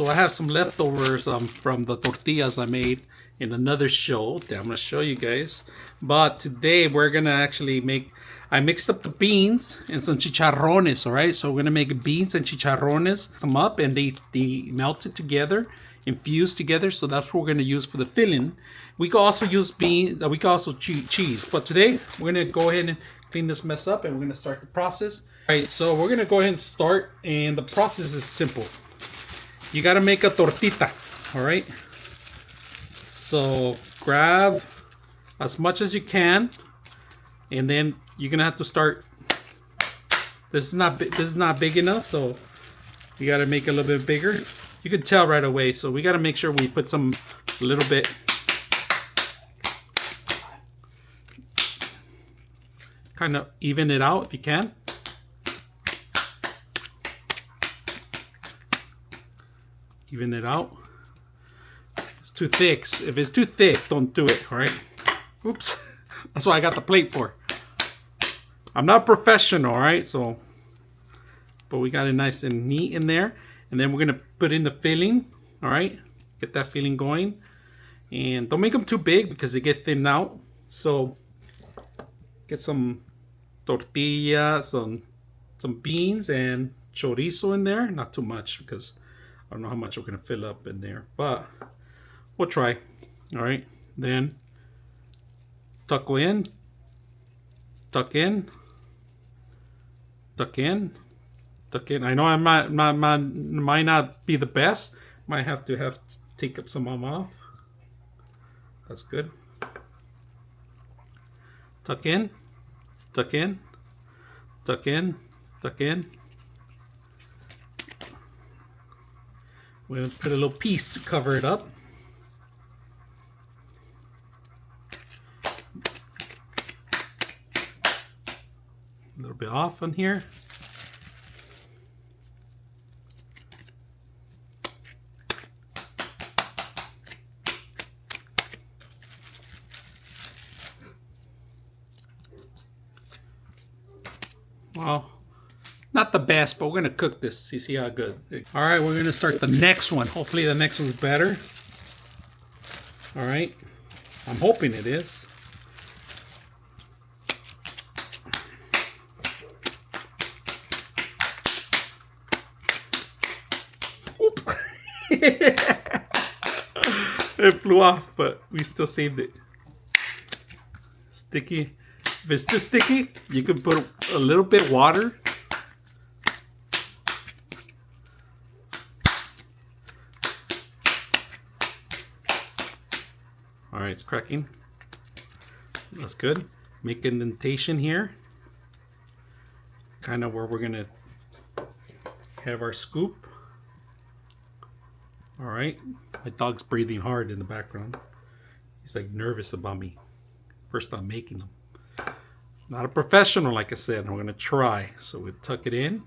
So I have some leftovers from the tortillas I made in another show that I'm gonna show you guys. But today we're gonna actually make. I mixed up the beans and some chicharrones. All right, so we're gonna make beans and chicharrones. Them up and they melted together, infused together. So that's what we're gonna use for the filling. We can also use beans. We can also cheese. But today we're gonna go ahead and clean this mess up and we're gonna start the process. All right, so we're gonna go ahead and start, and the process is simple. You gotta make a tortita, all right? So grab as much as you can, and then you're gonna have to start. This is not big enough, so you gotta make it a little bit bigger. You can tell right away. So we gotta make sure we put a little bit. Kind of even it out if you can. Even it out. It's too thick. If it's too thick, don't do it, all right? Oops. That's what I got the plate for. I'm not a professional, all right? So, but we got it nice and neat in there. And then we're going to put in the filling, all right? Get that filling going. And don't make them too big because they get thinned out. So, get some tortilla, some beans, and chorizo in there. Not too much because I don't know how much we're going to fill up in there, but we'll try. All right. Then tuck in, tuck in, tuck in, tuck in. I know I might not be the best. Might have to take up some off. That's good. Tuck in, tuck in, tuck in, tuck in. We're going to put a little piece to cover it up. A little bit off on here. Well, not the best, but we're going to cook this. See how good. All right, we're going to start the next one. Hopefully the next one's better. All right. I'm hoping it is. Oop. It flew off, but we still saved it. Sticky. If it's too sticky, you can put a little bit of water. All right, it's cracking. That's good. Make an indentation here. Kind of where we're gonna have our scoop. All right. My dog's breathing hard in the background. He's like nervous about me. First time making them. Not a professional, like I said. I'm gonna try. So we tuck it in.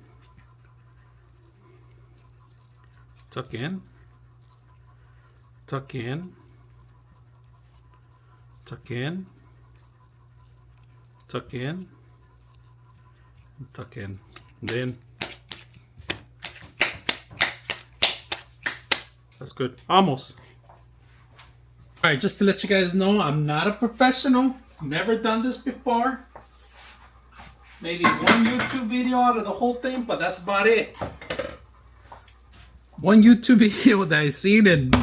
Tuck in. Tuck in. Tuck in, tuck in, tuck in. And then that's good. Almost. All right, just to let you guys know, I'm not a professional. Never done this before. Maybe one YouTube video out of the whole thing, but that's about it. One YouTube video that I've seen, and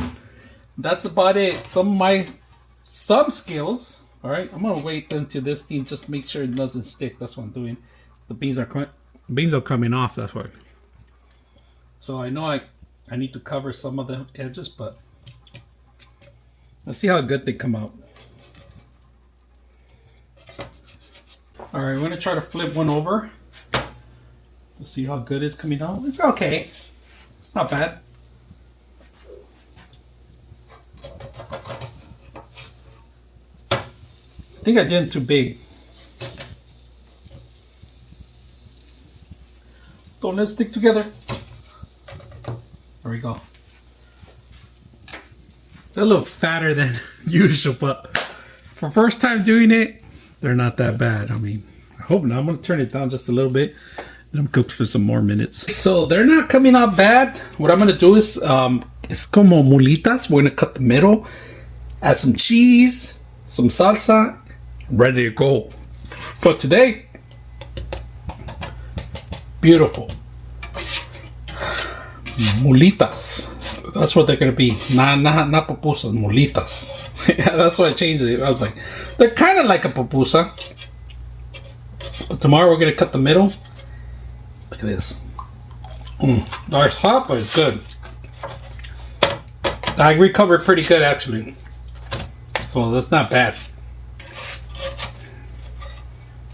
that's about it. Some skills. All right, I'm gonna wait until this thing just make sure it doesn't stick. That's what I'm doing. The beans are coming off. That's why. So I know I need to cover some of the edges, but let's see how good they come out. All right, we're gonna try to flip one over. Let's see how good it's coming out. It's okay. Not bad. I think I did it too big. Don't let it stick together. There we go. They're a little fatter than usual, but for first time doing it, they're not that bad. I mean, I hope not. I'm going to turn it down just a little bit. Let them cook for some more minutes. So they're not coming out bad. What I'm gonna do is, it's como mulitas. We're gonna cut the middle, add some cheese, some salsa, ready to go. But today, beautiful mulitas. That's what they're gonna be. Not pupusas, mulitas. Yeah, that's why I changed it. I was like, they're kind of like a pupusa. But tomorrow we're gonna cut the middle. Look at this. It's hot, but it's good. I recovered pretty good actually, so that's not bad.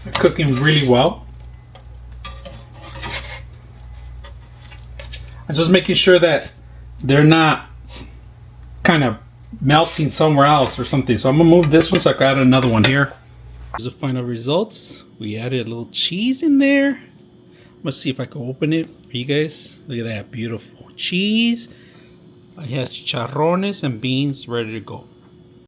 They're cooking really well. I'm just making sure that they're not kind of melting somewhere else or something. So I'm gonna move this one so I can add another one here. Here's the final results. We added a little cheese in there. Let's see if I can open it for you guys. Look at that beautiful cheese. I have chicharrones and beans ready to go.